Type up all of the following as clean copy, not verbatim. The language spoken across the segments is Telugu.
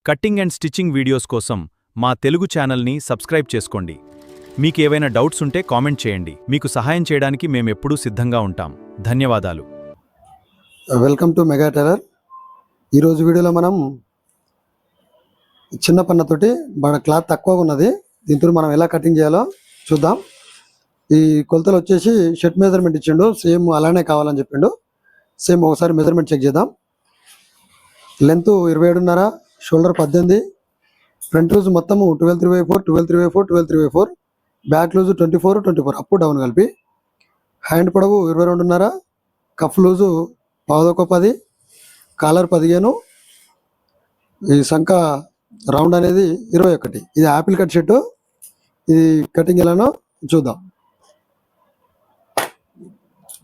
కట్టింగ్ అండ్ స్టిచ్చింగ్ వీడియోస్ కోసం మా తెలుగు ఛానల్ని సబ్స్క్రైబ్ చేసుకోండి. మీకేవైనా డౌట్స్ ఉంటే కామెంట్ చేయండి. మీకు సహాయం చేయడానికి మేమెప్పుడూ సిద్ధంగా ఉంటాం. ధన్యవాదాలు. Welcome to mega tailor. ఈరోజు వీడియోలో మనం చిన్న పన్నతోటి మన క్లాత్ తక్కువగా ఉన్నది, దీంతో మనం ఎలా కటింగ్ చేయాలో చూద్దాం. ఈ కొలతలు వచ్చేసి షర్ట్ మెజర్మెంట్ ఇచ్చిండు, సేమ్ అలానే కావాలని చెప్పిండు. సేమ్ ఒకసారి మెజర్మెంట్ చెక్ చేద్దాం. లెంత్ 27.5, షోల్డర్ 18, ఫ్రంట్ లూజ్ మొత్తము 12/3/4, 12/3/4, 12/3/4, బ్యాక్ లూజు 24/24 అప్ డౌన్ కలిపి, హ్యాండ్ పొడవు 22.5, కఫ్ లూజు 10, కాలర్ 15, ఈ సంఖ రౌండ్ అనేది 21. ఇది యాపిల్ కట్ షర్టు. ఇది కటింగ్ ఎలానో చూద్దాం.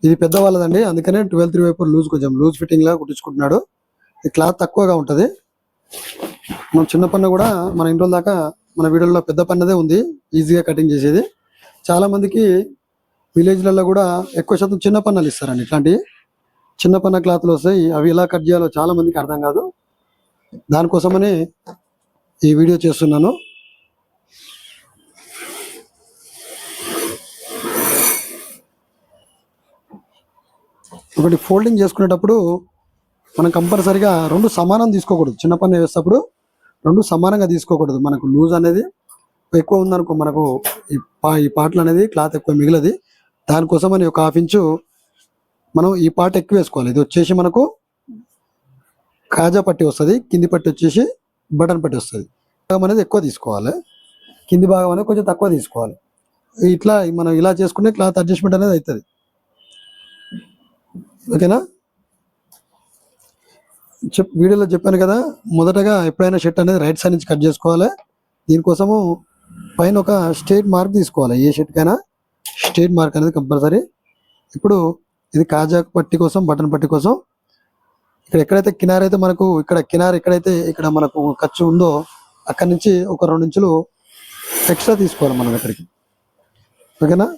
ఇది పెద్దవాళ్ళదండి, అందుకనే 12/3/4 లూజ్, కొంచెం లూజ్ ఫిట్టింగ్ లా కుట్టించుకుంటున్నాడు. ఈ క్లాత్ తక్కువగా ఉంటుంది. మనం చిన్న పన్న కూడా మన ఇంట్లో దాకా మన వీడియోలో పెద్ద పన్నదే ఉంది, ఈజీగా కటింగ్ చేసేది. చాలా మందికి విలేజ్లలో కూడా ఎక్కువ శాతం చిన్న పన్నలు ఇస్తారండి. ఇట్లాంటి చిన్న పన్న క్లాత్లు వస్తాయి, అవి ఎలా కట్ చేయాలో చాలా మందికి అర్థం కాదు. దానికోసమని ఈ వీడియో చేస్తున్నాను. ఒకటి ఫోల్డింగ్ చేసుకునేటప్పుడు మనం కంపల్సరిగా రెండు సమానం తీసుకోకూడదు. చిన్న పన్ను వేసేటప్పుడు రెండు సమానంగా తీసుకోకూడదు. మనకు లూజ్ అనేది ఎక్కువ ఉందనుకో, మనకు ఈ పార్ట్లు అనేది క్లాత్ ఎక్కువ మిగిలది. దానికోసమని ఒక 1/2 ఇంచు మనం ఈ పార్ట్ ఎక్కువ వేసుకోవాలి. ఇది వచ్చేసి మనకు కాజా పట్టి వస్తుంది, కింది పట్టి వచ్చేసి బటన్ పట్టి వస్తుంది. భాగం అనేది ఎక్కువ తీసుకోవాలి, కింది భాగం అనేది కొంచెం తక్కువ తీసుకోవాలి. ఇట్లా మనం ఇలా చేసుకుంటే క్లాత్ అడ్జస్ట్మెంట్ అనేది అవుతుంది. ఓకేనా? వీడియోలో చెప్పాను కదా, మొదటగా ఎప్పుడైనా షర్ట్ అనేది రైట్ సైడ్ నుంచి కట్ చేసుకోవాలి. దీనికోసము పైన ఒక స్ట్రైట్ మార్క్ తీసుకోవాలి. ఏ షర్ట్కైనా స్ట్రైట్ మార్క్ అనేది కంపల్సరీ. ఇప్పుడు ఇది కాజా పట్టి కోసం, బటన్ పట్టి కోసం ఎక్కడైతే కినార్ అయితే మనకు ఇక్కడ మనకు ఖర్చు ఉందో అక్కడి నుంచి ఒక 2 ఇంచులు ఎక్స్ట్రా తీసుకోవాలి మనం ఇక్కడికి. ఓకేనా?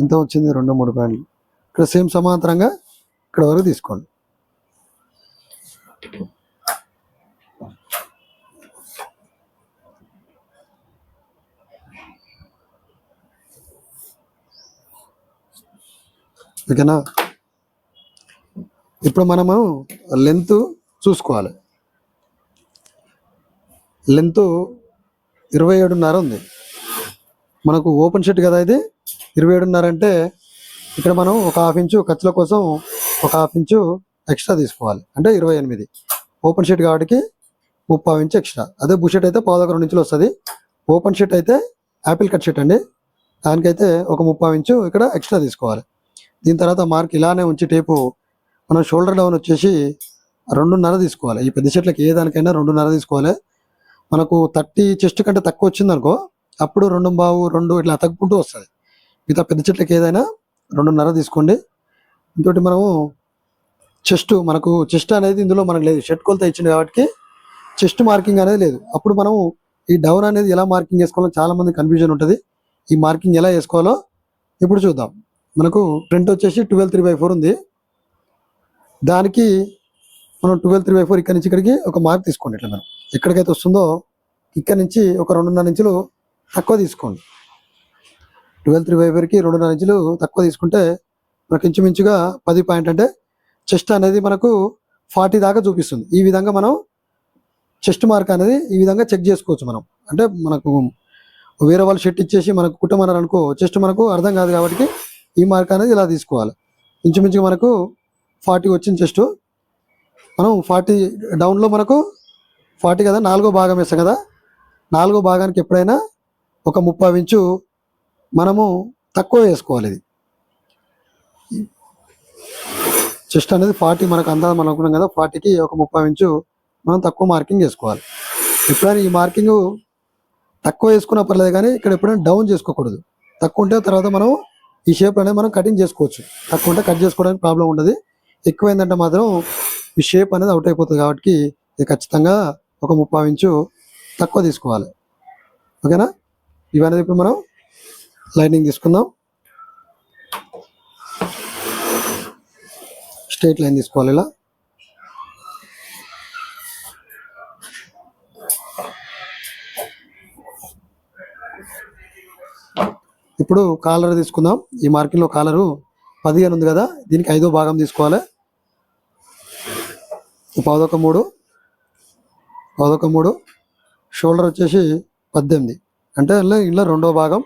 ఎంత వచ్చింది? 2-3 పాయింట్లు. ఇక్కడ సేమ్ సమాంతరంగా ఇక్కడ వరకు తీసుకోండి. ఓకేనా? ఇప్పుడు మనము లెంత్ చూసుకోవాలి. లెంత్ 27.5 ఉంది మనకు. ఓపెన్ షర్ట్ కదా ఇది. 27.5 అంటే ఇక్కడ మనం ఒక 1/2 ఇంచు ఖర్చుల కోసం ఒక 1/2 ఇంచు ఎక్స్ట్రా తీసుకోవాలి, అంటే 28. ఓపెన్ షర్ట్ కాబట్టి 30 ఇంచు ఎక్స్ట్రా. అదే బుషర్ట్ అయితే 2 ఇంచులు వస్తుంది. ఓపెన్ షర్ట్ అయితే యాపిల్ కట్ షర్ట్ అండి, దానికైతే ఒక 30 ఇంచు ఇక్కడ ఎక్స్ట్రా తీసుకోవాలి. దీని తర్వాత మార్క్ ఇలానే ఉంచి టేపు మనం షోల్డర్ డౌన్ వచ్చేసి 2.5 తీసుకోవాలి. ఈ పెద్ద షర్ట్లకి ఏ దానికైనా 2.5 తీసుకోవాలి. మనకు 30 చెస్ట్ కంటే తక్కువ వచ్చింది అనుకో, అప్పుడు 2.5 ఇట్లా తగ్గుకుంటూ వస్తుంది. మిగతా పెద్ద చెట్లకి ఏదైనా 2.5 తీసుకోండి. ఇంకోటి మనము మనకు చెస్ట్ అనేది ఇందులో మనకు లేదు, షర్ట్ కొలత ఇచ్చింది కాబట్టి చెస్ట్ మార్కింగ్ అనేది లేదు. అప్పుడు మనము ఈ డౌన్ అనేది ఎలా మార్కింగ్ చేసుకోవాలో చాలా మంది కన్ఫ్యూజన్ ఉంటుంది. ఈ మార్కింగ్ ఎలా వేసుకోవాలో ఇప్పుడు చూద్దాం. మనకు ఫ్రంట్ వచ్చేసి 12/3/4 ఉంది. దానికి మనం 12/3/4 ఇక్కడ నుంచి ఇక్కడికి ఒక మార్క్ తీసుకోండి. ఇట్లా మనం ఎక్కడికైతే వస్తుందో ఇక్కడ నుంచి ఒక 2.5 ఇంచులు తక్కువ తీసుకోండి. 12/3/4కి 2.5 ఇంచులు తక్కువ తీసుకుంటే మనకు ఇంచుమించుగా 10 పాయింట్, అంటే చెస్ట్ అనేది మనకు 40 దాకా చూపిస్తుంది. ఈ విధంగా మనం చెస్ట్ మార్క్ అనేది ఈ విధంగా చెక్ చేసుకోవచ్చు మనం. అంటే మనకు వేరే వాళ్ళు షర్ట్ ఇచ్చేసి మనకు కుట్టమన్నారు అనుకో, చెస్ట్ మనకు అర్థం కాదు కాబట్టి ఈ మార్క్ అనేది ఇలా తీసుకోవాలి. ఇంచుమించుగా మనకు 40 వచ్చింది చెస్ట్. మనం 40 డౌన్లో మనకు 40 కదా, 4వ భాగం వేస్తాం కదా, 4వ భాగానికి ఎప్పుడైనా ఒక 30 ఇంచు మనము తక్కువ వేసుకోవాలి. ఇది చెస్ట్ అనేది 40 మనకు అందాజ మనం అనుకున్నాం కదా, 40కి ఒక 30 ఇంచు మనం తక్కువ మార్కింగ్ వేసుకోవాలి. ఎప్పుడైనా ఈ మార్కింగ్ తక్కువ వేసుకున్నా పర్లేదు, కానీ ఇక్కడ ఎప్పుడైనా డౌన్ చేసుకోకూడదు. తక్కువ ఉంటే తర్వాత మనం ఈ షేప్ అనేది మనం కటింగ్ చేసుకోవచ్చు. తక్కువ ఉంటే కట్ చేసుకోవడానికి ప్రాబ్లం ఉండదు. ఎక్కువైందంటే మాత్రం ఈ షేప్ అనేది అవుట్ అయిపోతుంది. కాబట్టి ఇది ఖచ్చితంగా ఒక 30 ఇంచు తక్కువ తీసుకోవాలి. ఓకేనా? ఇవన్నీ ఇప్పుడు మనం లైనింగ్ తీసుకుందాం. స్ట్రైట్ లైన్ తీసుకోవాలి ఇలా. ఇప్పుడు కాలర్ తీసుకుందాం. ఈ మార్కింగ్లో కాలరు 15 ఉంది కదా, దీనికి 5వ భాగం తీసుకోవాలి. 11.3 షోల్డర్ వచ్చేసి 18 అంటే ఇలా 2వ భాగం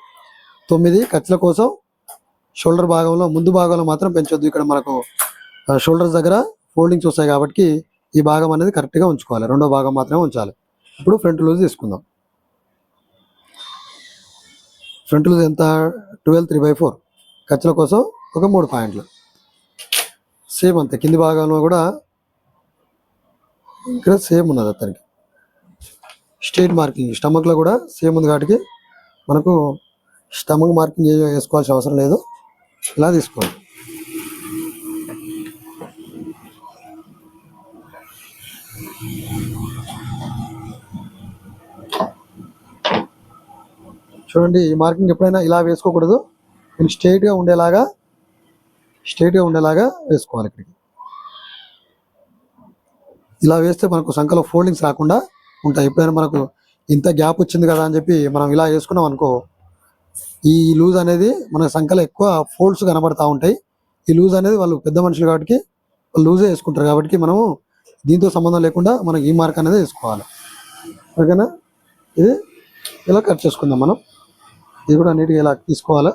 9. ఖర్చుల కోసం షోల్డర్ భాగంలో ముందు భాగంలో మాత్రం పెంచొద్దు. ఇక్కడ మనకు షోల్డర్స్ దగ్గర ఫోల్డింగ్స్ వస్తాయి కాబట్టి ఈ భాగం అనేది కరెక్ట్గా ఉంచుకోవాలి. 2వ భాగం మాత్రమే ఉంచాలి. ఇప్పుడు ఫ్రంట్ లూజ్ తీసుకుందాం. ఫ్రంట్ లూజ్ ఎంత? 12 3/4. ఖర్చుల కోసం ఒక 3 పాయింట్లు. సేమ్ అంతే కింది భాగంలో కూడా ఇక్కడ సేమ్ ఉన్నది. అతనికి స్ట్రైట్ మార్కింగ్ స్టమక్లో కూడా సేమ్ ఉంది కాబట్టి మనకు స్టమక్ మార్కింగ్ వేసుకోవాల్సిన అవసరం లేదు. ఇలా తీసుకోండి. చూడండి, ఈ మార్కింగ్ ఎప్పుడైనా ఇలా వేసుకోకూడదు. నేను స్ట్రైట్గా ఉండేలాగా వేసుకోవాలి. ఇక్కడికి ఇలా వేస్తే మనకు సంఖలో ఫోల్డింగ్స్ రాకుండా ఉంటాయి. ఎప్పుడైనా మనకు ఇంత గ్యాప్ వచ్చింది కదా అని చెప్పి మనం ఇలా వేసుకున్నాం అనుకో, ఈ లూజ్ అనేది మన సంఖలో ఎక్కువ ఫోల్డ్స్ కనబడతా ఉంటాయి. ఈ లూజ్ అనేది వాళ్ళు పెద్ద మనుషులు కాబట్టి వాళ్ళు లూజే వేసుకుంటారు. కాబట్టి మనము దీంతో సంబంధం లేకుండా మనకి ఈ మార్క్ అనేది వేసుకోవాలి. ఓకేనా? ఇది ఇలా కట్ చేసుకుందాం మనం. ఇది కూడా నీట్గా ఇలా తీసుకోవాలి.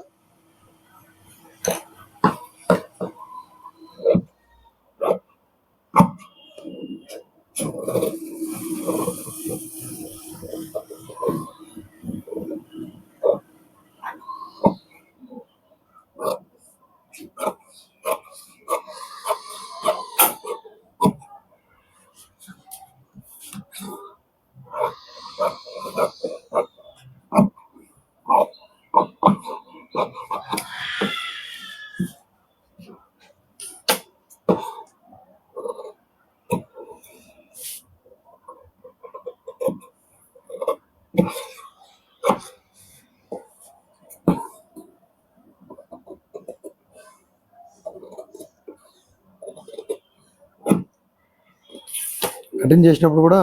కటింగ్ చేసినప్పుడు కూడా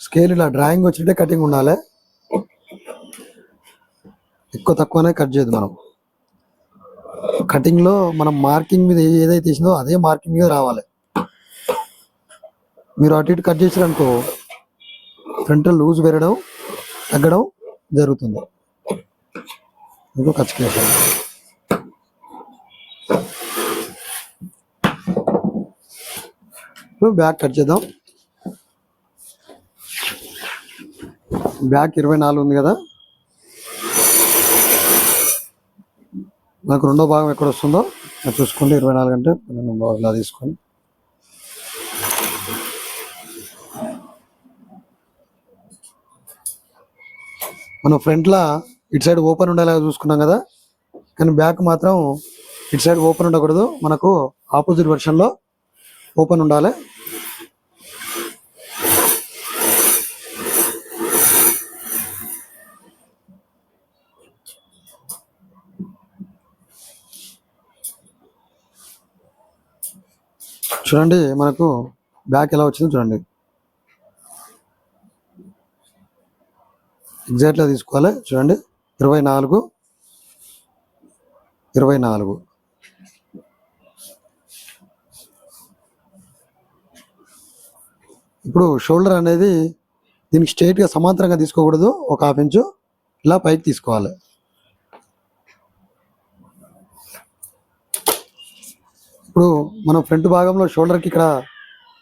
స్కేల్ ఇలా డ్రాయింగ్ వచ్చినట్టే కటింగ్ ఉండాలి. ఎక్కువ తక్కువనే కట్ చేయదు. మనం కటింగ్లో మనం మార్కింగ్ మీద ఏదైతే తీసిందో అదే మార్కింగ్ మీద రావాలి. మీరు అటు ఇటు కట్ చేసారనుకో ఫ్రంట్ లూజ్ పెరగడం తగ్గడం జరుగుతుంది. ఇంకో ఖర్చు బ్యాక్ కట్ చేద్దాం. బ్యాక్ 24 ఉంది కదా, నాకు 2వ భాగం ఎక్కడ వస్తుందో అది చూసుకోండి. 24 అంటే 12 ఇలా తీసుకొని మనం ఫ్రంట్లో ఇటు సైడ్ ఓపెన్ ఉండేలాగా చూసుకున్నాం కదా, కానీ బ్యాక్ మాత్రం ఇటు సైడ్ ఓపెన్ ఉండకూడదు. మనకు ఆపోజిట్ వెర్షన్లో ఓపెన్ ఉండాలి. చూడండి మనకు బ్యాక్ ఎలా వచ్చిందో చూడండి. ఎగ్జాక్ట్గా తీసుకోవాలి. చూడండి 24. ఇప్పుడు షోల్డర్ అనేది దీనికి స్ట్రైట్గా సమాంతరంగా తీసుకోకూడదు. ఒక 1/2 ఇంచు ఇలా పైకి తీసుకోవాలి. ఇప్పుడు మనం ఫ్రంట్ భాగంలో షోల్డర్కి ఇక్కడ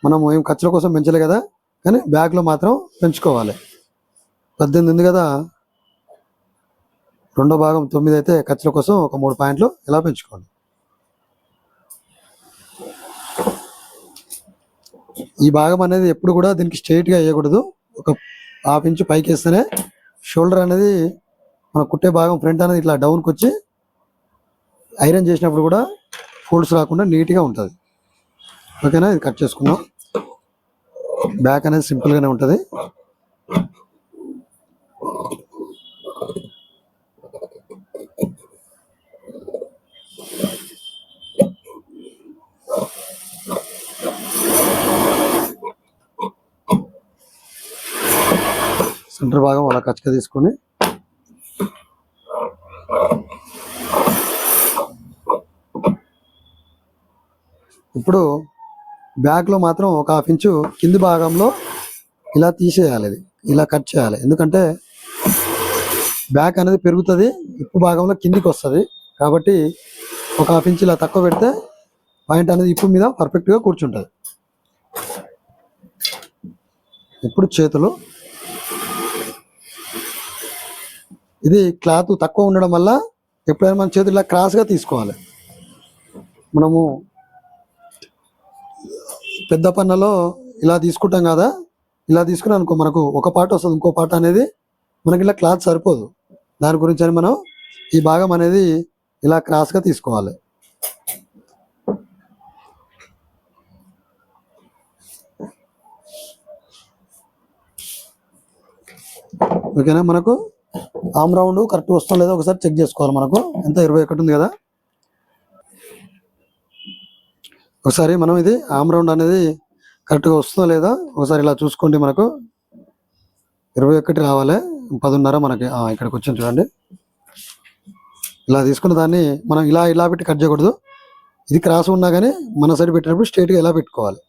మనం ఏం ఖర్చుల కోసం పెంచలే కదా, కానీ బ్యాక్లో మాత్రం పెంచుకోవాలి. 18 ఉంది కదా, 2వ భాగం 9 అయితే ఖర్చుల కోసం ఒక 3 పాయింట్లు ఇలా పెంచుకోండి. ఈ భాగం అనేది ఎప్పుడు కూడా దీనికి స్ట్రైట్గా వేయకూడదు. ఒక 1/2 ఇంచు పైకి వేస్తేనే షోల్డర్ అనేది మన కుట్టే భాగం ఫ్రంట్ అనేది ఇట్లా డౌన్కి వచ్చి ఐరన్ చేసినప్పుడు కూడా ఫోల్డ్స్ రాకుండా నీట్గా ఉంటుంది. ఓకేనా? ఇది కట్ చేసుకుందాం. బ్యాక్ అనేది సింపుల్గానే ఉంటుంది. సెంటర్ భాగం అలా కచ్చగా తీసుకొని ఇప్పుడు బ్యాక్లో మాత్రం ఒక హాఫ్ ఇంచు కింది భాగంలో ఇలా తీసేయాలి, ఇది ఇలా కట్ చేయాలి. ఎందుకంటే బ్యాక్ అనేది పెరుగుతుంది, ఇప్పు భాగంలో కిందికి వస్తుంది. కాబట్టి ఒక హాఫ్ ఇంచ్ ఇలా తక్కువ పెడితే పాయింట్ అనేది ఇప్పు మీద పర్ఫెక్ట్గా కూర్చుంటుంది. ఇప్పుడు చేతులు, ఇది క్లాత్ తక్కువ ఉండడం వల్ల ఎప్పుడైనా మన చేతులు ఇలా క్రాస్గా తీసుకోవాలి. మనము పెద్ద పన్నలో ఇలా తీసుకుంటాం కదా, ఇలా తీసుకుని అనుకో మనకు ఒక పార్ట్ వస్తుంది, ఇంకో పార్ట్ అనేది మనకి ఇలా క్లాత్ సరిపోదు. దాని గురించి అని మనం ఈ భాగం అనేది ఇలా క్రాస్గా తీసుకోవాలి. ఓకేనా, మనకు ఆమ్ రౌండ్ కరెక్ట్ వస్తుందో లేదో ఒకసారి చెక్ చేసుకోవాలి. మనకు ఎంత 21 ఉంది కదా, ఒకసారి మనం ఇది ఆమ్ రౌండ్ అనేది కరెక్ట్గా వస్తుందో లేదా ఒకసారి ఇలా చూసుకోండి. మనకు 21 రావాలి, 10.5 మనకి ఇక్కడికి వచ్చింది చూడండి. ఇలా తీసుకున్న దాన్ని మనం ఇలా పెట్టి కట్ చేయకూడదు. ఇది క్రాస్ ఉన్నా కానీ మన సైడ్ పెట్టినప్పుడు స్ట్రైట్గా ఇలా పెట్టుకోవాలి.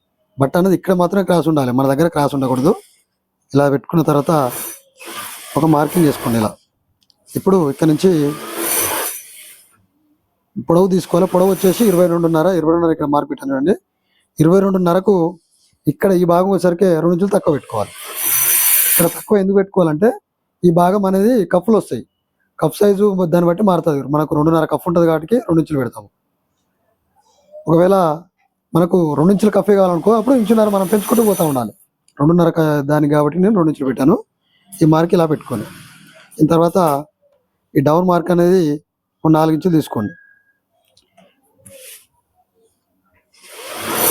బట్ అనేది ఇక్కడ మాత్రమే క్రాస్ ఉండాలి, మన దగ్గర క్రాస్ ఉండకూడదు. ఇలా పెట్టుకున్న తర్వాత ఒక మార్కింగ్ చేసుకోండి ఇలా. ఇప్పుడు ఇక్కడ నుంచి పొడవు తీసుకోవాలి. పొడవు వచ్చేసి 22.5 ఇక్కడ మార్క్ పెట్టాను చూడండి. 22.5కు ఇక్కడ ఈ భాగం వచ్చేసరికి 2 ఇంచులు తక్కువ పెట్టుకోవాలి. ఇక్కడ తక్కువ ఎందుకు పెట్టుకోవాలంటే ఈ భాగం అనేది కప్పులు వస్తాయి, కప్ సైజు దాన్ని బట్టి మారుతుంది. మనకు 2.5 కప్ ఉంటుంది కాబట్టి 2 ఇంచులు పెడతాము. ఒకవేళ మనకు 2 ఇంచుల కఫే కావాలనుకో అప్పుడు ఇంచున్నర మనం పెంచుకుంటూ పోతూ ఉండాలి. 2.5 దానికి కాబట్టి నేను 2 ఇంచులు పెట్టాను. ఈ మార్క్ ఇలా పెట్టుకోండి. దీని తర్వాత ఈ డౌన్ మార్క్ అనేది 4 ఇంచులు తీసుకోండి.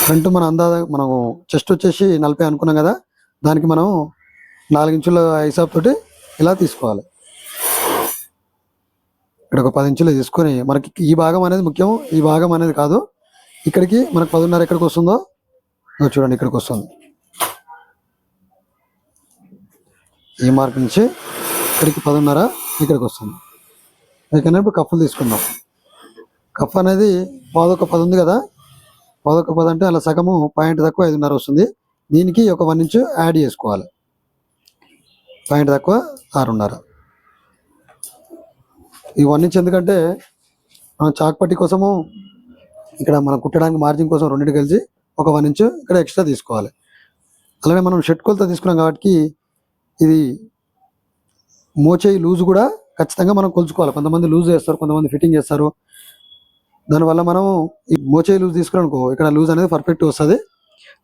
ఫ్రంట్ మన మనకు చెస్ట్ వచ్చేసి 40 అనుకున్నాం కదా, దానికి మనం 4 ఇంచుల హిసాబ్ తోటి ఇలా తీసుకోవాలి. ఇక్కడ ఒక 10 ఇంచులు తీసుకొని మనకి ఈ భాగం అనేది ముఖ్యం, ఈ భాగం అనేది కాదు. ఇక్కడికి మనకు 10.5 ఎక్కడికి వస్తుందో చూడండి, ఇక్కడికి వస్తుంది. ఈ మార్క్ నుంచి ఇక్కడికి 10.5 ఇక్కడికి వస్తుంది. ఓకేనా, ఇప్పుడు కప్పులు తీసుకుందాం. కప్ అనేది 11 ఉంది కదా, 11 అంటే అలా సగము పాయింట్ తక్కువ 5.5 వస్తుంది. దీనికి ఒక 1 ఇంచు యాడ్ చేసుకోవాలి, పాయింట్ తక్కువ 6.5. ఈ 1 ఇంచ్ ఎందుకంటే మనం చాక్ పట్టి కోసము ఇక్కడ మనం కుట్టడానికి మార్జిన్ కోసం రెండింటి కలిసి ఒక 1 ఇంచు ఇక్కడ ఎక్స్ట్రా తీసుకోవాలి. అలానే మనం షర్ట్ కొలత తీసుకున్నాం కాబట్టి ఇది మోచేయి లూజ్ కూడా ఖచ్చితంగా మనం కొలుచుకోవాలి. కొంతమంది లూజ్ చేస్తారు, కొంతమంది ఫిట్టింగ్ చేస్తారు. దానివల్ల మనం ఈ మోచేయి లూజ్ తీసుకున్నానుకో ఇక్కడ లూజ్ అనేది పర్ఫెక్ట్ వస్తుంది.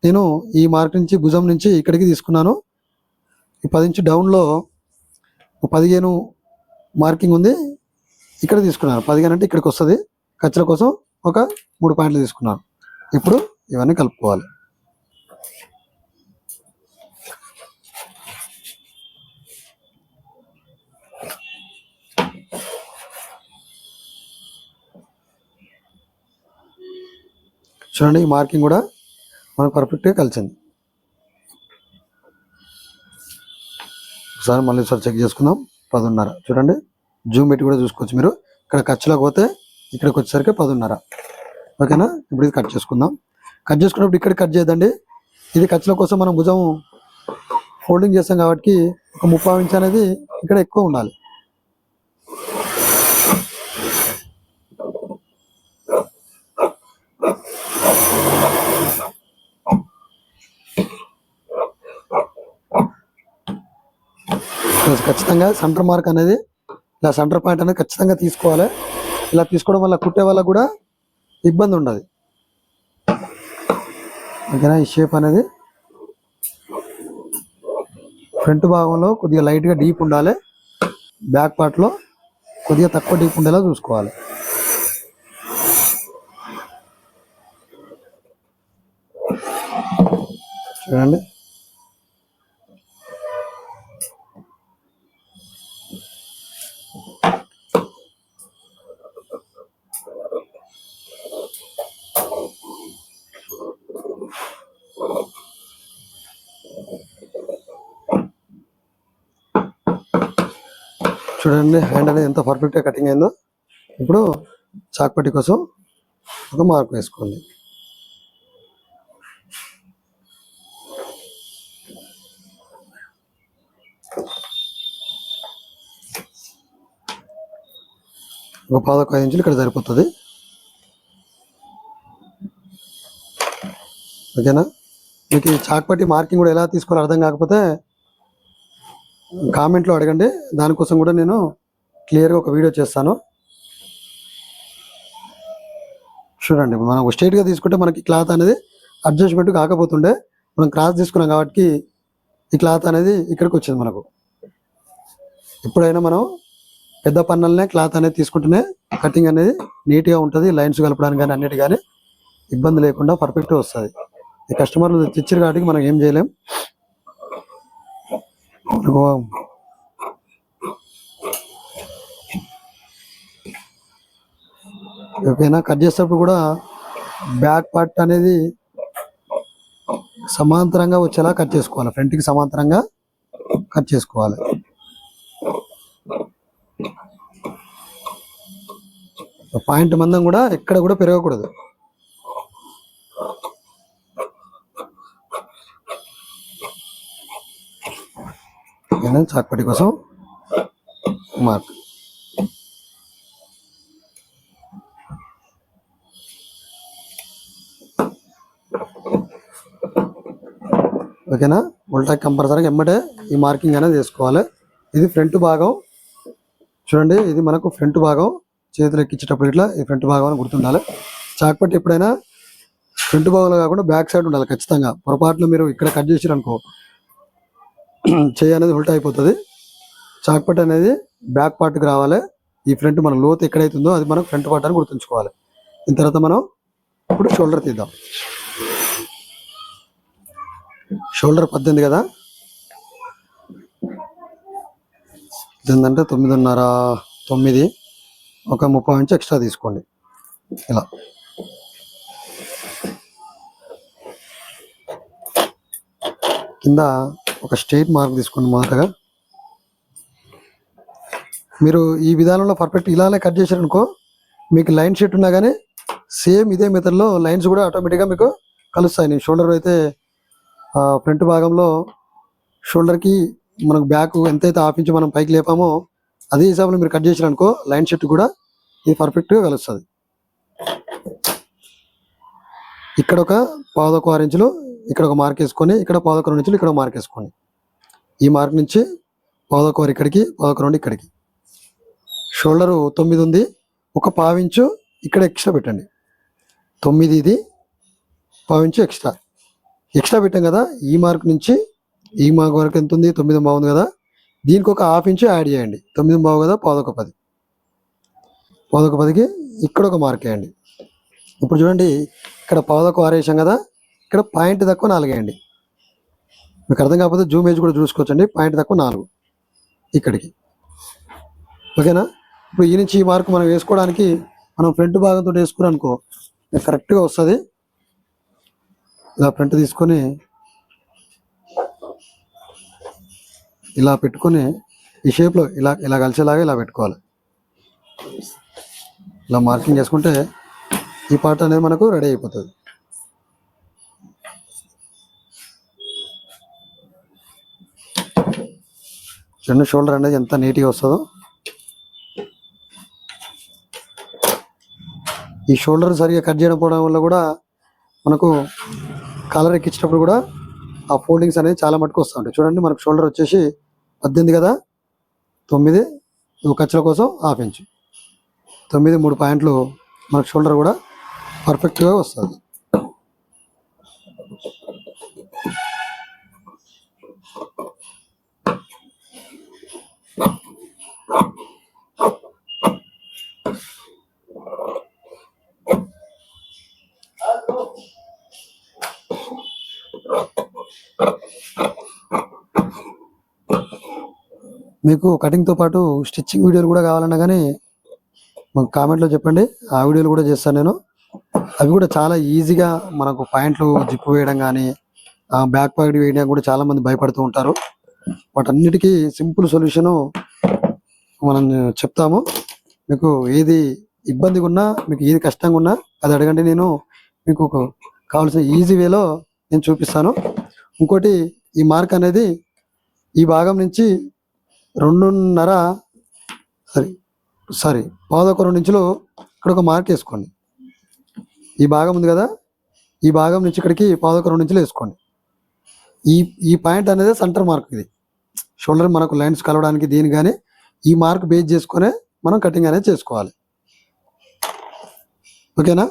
నేను ఈ మార్క్ నుంచి భుజం నుంచి ఇక్కడికి తీసుకున్నాను. ఈ 10 ఇంచు డౌన్లో 15 మార్కింగ్ ఉంది, ఇక్కడ తీసుకున్నాను. 15 అంటే ఇక్కడికి వస్తుంది. ఖర్చుల కోసం ఒక 3 పాయింట్లు తీసుకున్నాను. ఇప్పుడు ఇవన్నీ కలుపుకోవాలి. చూడండి, ఈ మార్కింగ్ కూడా మనకు పర్ఫెక్ట్గా కలిసింది. ఒకసారి మళ్ళీ చెక్ చేసుకుందాం. 10.5 చూడండి, జూమ్ పెట్టి కూడా చూసుకోవచ్చు మీరు. ఇక్కడ ఖర్చులోకి పోతే ఇక్కడికి వచ్చేసరికి 10.5. ఓకేనా, ఇప్పుడు ఇది కట్ చేసుకుందాం. కట్ చేసుకున్నప్పుడు ఇక్కడ కట్ చేయదండి, ఇది ఖర్చుల కోసం మనం భుజం ఫోల్డింగ్ చేస్తాం కాబట్టి ఒక 30 ఇంచ్ అనేది ఇక్కడ ఎక్కువ ఉండాలి. ఖచ్చితంగా సెంటర్ మార్క్ అనేది ఇలా సెంటర్ పాయింట్ అనేది ఖచ్చితంగా తీసుకోవాలి. ఇలా తీసుకోవడం వల్ల కుట్టే వల్ల కూడా ఇబ్బంది ఉండదు. ఓకేనా, ఈ షేప్ అనేది ఫ్రంట్ భాగంలో కొద్దిగా లైట్గా డీప్ ఉండాలి, బ్యాక్ పార్ట్లో కొద్దిగా తక్కువ డీప్ ఉండేలా చూసుకోవాలి. చూడండి, చూడండి హ్యాండ్ అనేది ఎంత పర్ఫెక్ట్గా కటింగ్ అయిందో. ఇప్పుడు చాక్ పట్టి కోసం ఒక మార్క్ వేసుకోండి. ఒక 15 ఇంచులు ఇక్కడ సరిపోతుంది. ఓకేనా? మీకు ఈ చాక్ పట్టి మార్కింగ్ కూడా ఎలా తీసుకోవాలో అర్థం కాకపోతే కామెంట్లో అడగండి, దానికోసం కూడా నేను క్లియర్గా ఒక వీడియో చేస్తాను. చూడండి, మనం స్ట్రైట్గా తీసుకుంటే మనకి క్లాత్ అనేది అడ్జస్ట్మెంట్ కాకపోతుండే, మనం క్రాస్ తీసుకున్నాం కాబట్టి ఈ క్లాత్ అనేది ఇక్కడికి వచ్చింది మనకు. ఎప్పుడైనా మనం పెద్ద పన్నల్నే క్లాత్ అనేది తీసుకుంటేనే కటింగ్ అనేది నీట్గా ఉంటుంది. లైన్స్ కలపడానికి కానీ అన్నిటి కానీ ఇబ్బంది లేకుండా పర్ఫెక్ట్గా వస్తుంది. ఈ కస్టమర్లు తెచ్చారు కాబట్టి మనం ఏం చేయలేం. ఓకేనా? కట్ చేసేటప్పుడు కూడా బ్యాక్ పార్ట్ అనేది సమాంతరంగా వచ్చేలా కట్ చేసుకోవాలి. ఫ్రంట్కి సమాంతరంగా కట్ చేసుకోవాలి. పాయింట్ మందం కూడా ఎక్కడ కూడా పెరగకూడదు. చాక్పట్టి కోసం మార్క్. ఓకేనా? ఉల్టా కంపల్సరీగా ఎమ్మటే ఈ మార్కింగ్ అనేది వేసుకోవాలి. ఇది ఫ్రంట్ భాగం. చూడండి, ఇది మనకు ఫ్రంట్ భాగం. చేతులు ఎక్కించేటప్పుడు ఇట్లా ఈ ఫ్రంట్ భాగం అని గుర్తుండాలి. చాక్పట్టి ఎప్పుడైనా ఫ్రంట్ భాగంలో కాకుండా బ్యాక్ సైడ్ ఉండాలి ఖచ్చితంగా. పొరపాట్లు మీరు ఇక్కడ కట్ చేసారనుకో చేయి అనేది ఉల్టా అయిపోతుంది. చాక్పట్టి అనేది బ్యాక్ పార్ట్కి రావాలి. ఈ ఫ్రంట్ మనం లోతు ఎక్కడైతుందో అది మనం ఫ్రంట్ పార్ట్ అని గుర్తుంచుకోవాలి. దీని తర్వాత మనం ఇప్పుడు షోల్డర్ తీద్దాం. షోల్డర్ 18 కదా, ఏంటంటే 9.5, 9, ఒక 30 ఇంచు ఎక్స్ట్రా తీసుకోండి. ఇలా కింద ఒక స్ట్రైట్ మార్క్ తీసుకోండి. మొదటగా మీరు ఈ విధానంలో పర్ఫెక్ట్ ఇలానే కట్ చేశారనుకో మీకు లైన్ షీట్ ఉన్నా కానీ సేమ్ ఇదే మెథడ్లో లైన్స్ కూడా ఆటోమేటిక్గా మీకు కలుస్తాయి. నేను షోల్డర్ అయితే ఫ్రంట్ భాగంలో షోల్డర్కి మనకు బ్యాక్ ఎంతైతే ½ ఇంచు మనం పైకి లేపామో అదే హిసాబులో మీరు కట్ చేశారనుకో లైన్ షీట్ కూడా ఇది పర్ఫెక్ట్గా కలుస్తుంది. ఇక్కడ ఒక 1.25 ఇంచులు ఇక్కడ ఒక మార్క్ వేసుకొని ఇక్కడ 11 ఇంచులు ఇక్కడ మార్క్ వేసుకోండి. ఈ మార్క్ నుంచి 1.25 ఇక్కడికి 11 ఇక్కడికి. షోల్డర్ 9 ఉంది, ఒక 1/2 ఇంచు ఇక్కడ ఎక్స్ట్రా పెట్టండి. 9 ఇది 1/2 ఇంచు ఎక్స్ట్రా పెట్టాం కదా. ఈ మార్క్ నుంచి ఈ మార్క్ వరకు ఎంత ఉంది? 9 బాగుంది కదా. దీనికి ఒక ½ ఇంచు యాడ్ చేయండి. 9 బాగు కదా, 11 10కి ఇక్కడ ఒక మార్క్ వేయండి. ఇప్పుడు చూడండి, ఇక్కడ 11 వేసాం కదా, ఇక్కడ పాయింట్ తక్కువ 4 వేయండి. మీకు అర్థం కాకపోతే జూమ్ ఏజ్ కూడా చూసుకోవచ్చండి. పాయింట్ తక్కువ 4 ఇక్కడికి. ఓకేనా? ఇప్పుడు ఈ నుంచి ఈ మార్క్ మనం వేసుకోవడానికి మనం ఫ్రంట్ భాగంతో వేసుకున్నాం అనుకో కరెక్ట్గా వస్తుంది. ఇలా ఫ్రంట్ తీసుకొని ఇలా పెట్టుకొని ఈ షేప్లో ఇలా కలిసేలాగా ఇలా పెట్టుకోవాలి. ఇలా మార్కింగ్ చేసుకుంటే ఈ పార్ట్ అనేది మనకు రెడీ అయిపోతుంది. చూడండి షోల్డర్ అనేది ఎంత నీట్గా వస్తుందో. ఈ షోల్డర్ సరిగా కట్ చేయడం పోవడం వల్ల కూడా మనకు కాలర్ ఎక్కించినప్పుడు కూడా ఆ ఫోల్డింగ్స్ అనేది చాలా మటుకు వస్తూ ఉంటాయి. చూడండి, మనకు షోల్డర్ వచ్చేసి 18 కదా, 9 ఖర్చుల కోసం ½ ఇంచు, 9 3 పాయింట్లు మనకు షోల్డర్ కూడా పర్ఫెక్ట్గా వస్తుంది. మీకు కటింగ్తో పాటు స్టిచ్చింగ్ వీడియోలు కూడా కావాలన్నా కానీ మాకు కామెంట్లో చెప్పండి, ఆ వీడియోలు కూడా చేస్తాను నేను. అవి కూడా చాలా ఈజీగా మనకు పాయింట్లు జిప్పు వేయడం కానీ బ్యాక్ పాకెట్ వేయడం కూడా చాలామంది భయపడుతూ ఉంటారు. వాటన్నిటికీ సింపుల్ సొల్యూషను మనం చెప్తాము. మీకు ఏది ఇబ్బందిగా ఉన్నా, మీకు ఏది కష్టంగా ఉన్నా అది అడగండి, నేను మీకు కావాల్సిన ఈజీ వేలో నేను చూపిస్తాను. ఇంకోటి, ఈ మార్క్ అనేది ఈ భాగం నుంచి 2.5 సారీ పాదొక 2 ఇంచులు ఇక్కడ ఒక మార్క్ వేసుకోండి. ఈ భాగం ఉంది కదా, ఈ భాగం నుంచి ఇక్కడికి పాదొక 2 ఇంచులు వేసుకోండి. ఈ ఈ పాయింట్ అనేది సెంటర్ మార్క్. ఇది షోల్డర్ మనకు లైన్స్ కలవడానికి దీని కానీ ఈ మార్క్ బేస్ చేసుకునే మనం కటింగ్ అనేది చేసుకోవాలి. ఓకేనా?